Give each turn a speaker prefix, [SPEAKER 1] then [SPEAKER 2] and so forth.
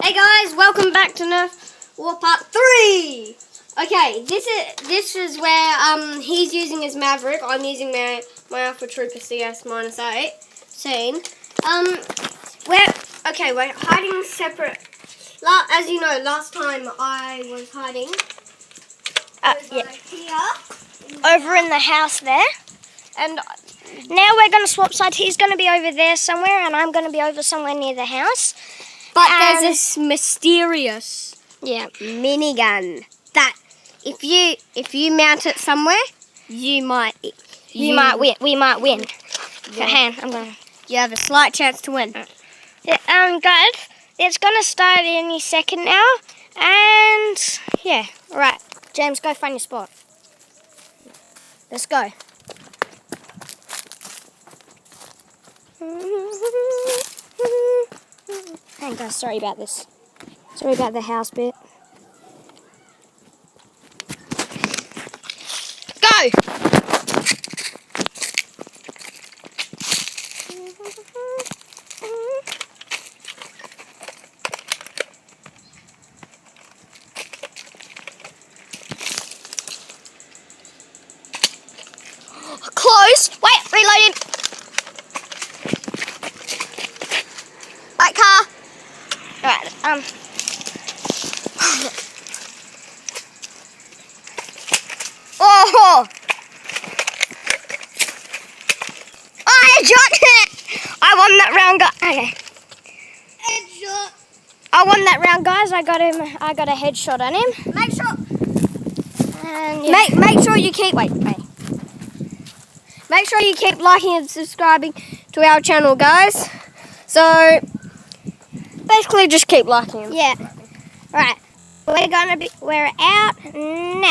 [SPEAKER 1] Hey guys, welcome back to Nerf War Part 3. Okay, this is where he's using his Maverick. I'm using my Alpha Trooper CS-8 scene. We're hiding separate. As you know, last time I was hiding here.
[SPEAKER 2] Over in the house there. And now we're going to swap sides. He's going to be over there somewhere, and I'm going to be over somewhere near the house.
[SPEAKER 1] But there's this mysterious minigun that if you mount it somewhere, we might win.
[SPEAKER 2] Yeah. Hand,
[SPEAKER 1] You have a slight chance to win.
[SPEAKER 2] Yeah, guys, it's going to start any second now. And yeah, right. James, go find your spot. Let's go. Hey guys, sorry about this. Sorry about the house bit. Go! Close! Wait, reloading! Right, car! Alright, Oh! Headshot! I won that round, guys. Okay.
[SPEAKER 1] Headshot!
[SPEAKER 2] I won that round, guys. I got a headshot on him.
[SPEAKER 1] Make sure.
[SPEAKER 2] And yeah.
[SPEAKER 1] Make sure you keep Make sure you keep liking and subscribing to our channel, guys. So basically, just keep liking.
[SPEAKER 2] Yeah. Right. We're out now.